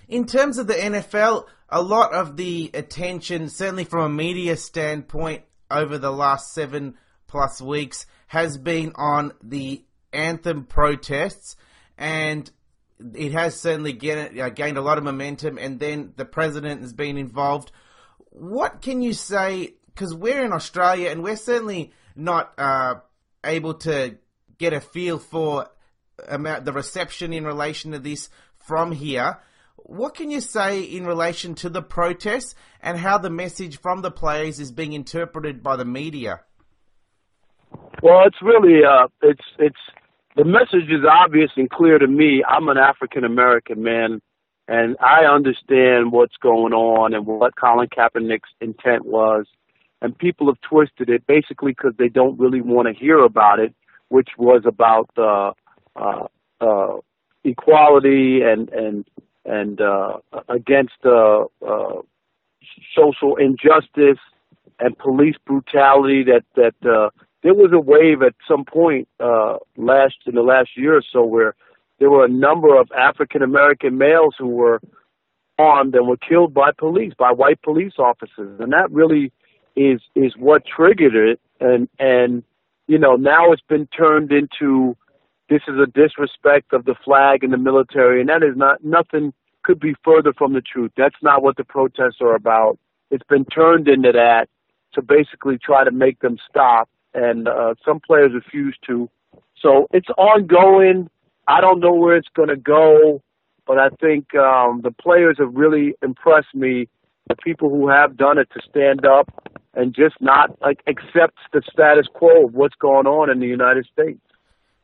In terms of the NFL, a lot of the attention, certainly from a media standpoint, over the last 7+ weeks has been on the anthem protests, and it has certainly gained a lot of momentum, and then the president has been involved. What can you say, because we're in Australia and we're certainly not able to get a feel for the reception in relation to this from here. What can you say in relation to the protests and how the message from the players is being interpreted by the media? Well, it's really it's the message is obvious and clear to me. I'm an African American man, and I understand what's going on and what Colin Kaepernick's intent was. And people have twisted it basically because they don't really want to hear about it, which was about equality and against social injustice and police brutality. That there was a wave at some point in the last year or so where there were a number of African American males who were armed and were killed by white police officers, and that really is what triggered it. And you know, now it's been turned into this is a disrespect of the flag and the military, and that is nothing could be further from the truth. That's not what the protests are about. It's been turned into that to basically try to make them stop, and some players refuse to. So it's ongoing. I don't know where it's going to go, but I think the players have really impressed me, the people who have done it, to stand up and just not accept the status quo of what's going on in the United States.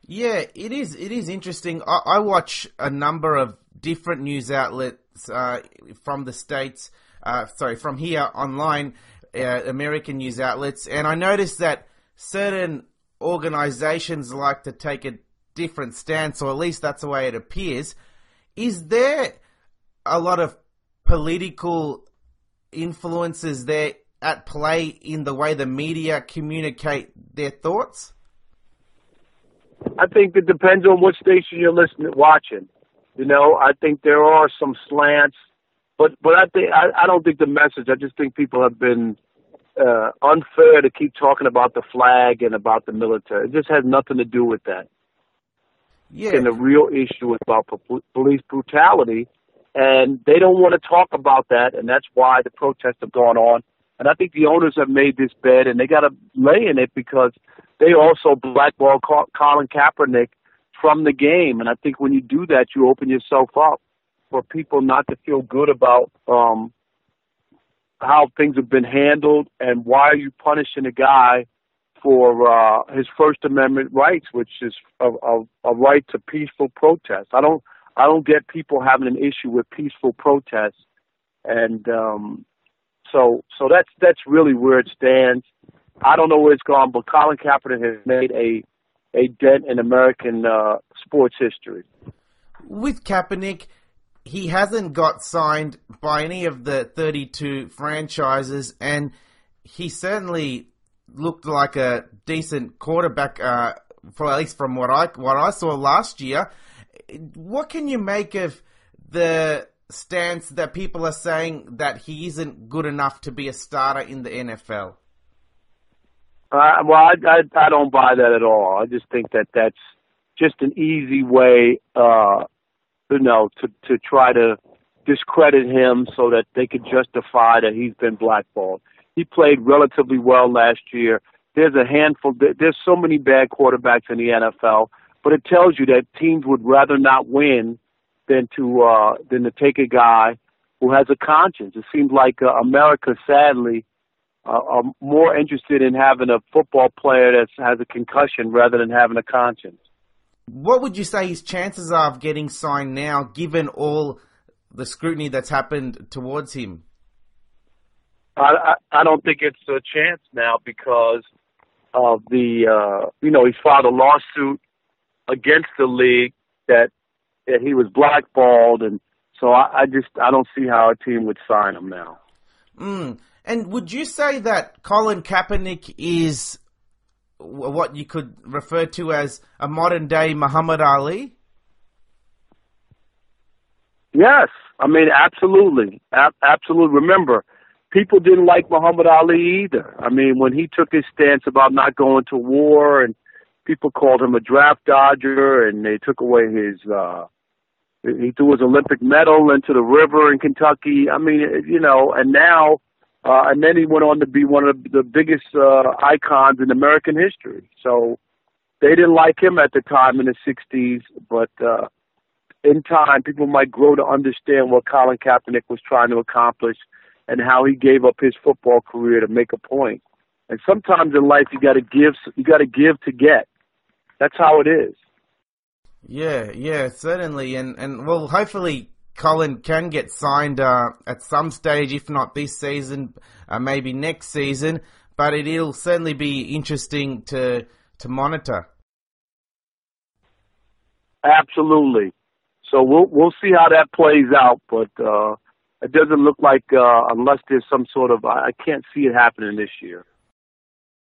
Yeah, it is. It is interesting. I watch a number of different news outlets from the States, from here online, American news outlets, and I noticed that certain organizations like to take a different stance, or at least that's the way it appears. Is there a lot of political influences there at play in the way the media communicate their thoughts? I think it depends on what station you're watching. You know, I think there are some slants, but I don't think the message. I just think people have been unfair to keep talking about the flag and about the military. It just has nothing to do with that. Yeah. And the real issue is about police brutality, and they don't want to talk about that, and that's why the protests have gone on. And I think the owners have made this bed, and they got to lay in it because they also blackballed Colin Kaepernick from the game. And I think when you do that, you open yourself up for people not to feel good about how things have been handled, and why are you punishing a guy for his First Amendment rights, which is a right to peaceful protest. I don't get people having an issue with peaceful protests, and so that's really where it stands. I don't know where it's gone, but Colin Kaepernick has made a dent in American sports history. With Kaepernick, he hasn't got signed by any of the 32 franchises, and he certainly looked like a decent quarterback, for at least from what I saw last year. What can you make of the stance that people are saying that he isn't good enough to be a starter in the NFL? Well, I don't buy that at all. I just think that that's just an easy way, to try to discredit him so that they could justify that he's been blackballed. He played relatively well last year. There's so many bad quarterbacks in the NFL, but it tells you that teams would rather not win than to take a guy who has a conscience. It seems like America, sadly, are more interested in having a football player that has a concussion rather than having a conscience. What would you say his chances are of getting signed now, given all the scrutiny that's happened towards him? I don't think it's a chance now because of he filed a lawsuit against the league that he was blackballed, and so I don't see how a team would sign him now. And would you say that Colin Kaepernick is what you could refer to as a modern day Muhammad Ali? Yes, I mean, absolutely. Absolutely. Remember, people didn't like Muhammad Ali either. I mean, when he took his stance about not going to war, and people called him a draft dodger, and they took away he threw his Olympic medal into the river in Kentucky. I mean, and now, and then he went on to be one of the biggest icons in American history. So they didn't like him at the time in the 60s, but in time, people might grow to understand what Colin Kaepernick was trying to accomplish and how he gave up his football career to make a point. And sometimes in life, you got to give to get. That's how it is. Yeah, certainly. And well, hopefully Colin can get signed at some stage, if not this season, maybe next season. But it'll certainly be interesting to monitor. Absolutely. So we'll see how that plays out, but it doesn't look like unless there's some sort of, I can't see it happening this year.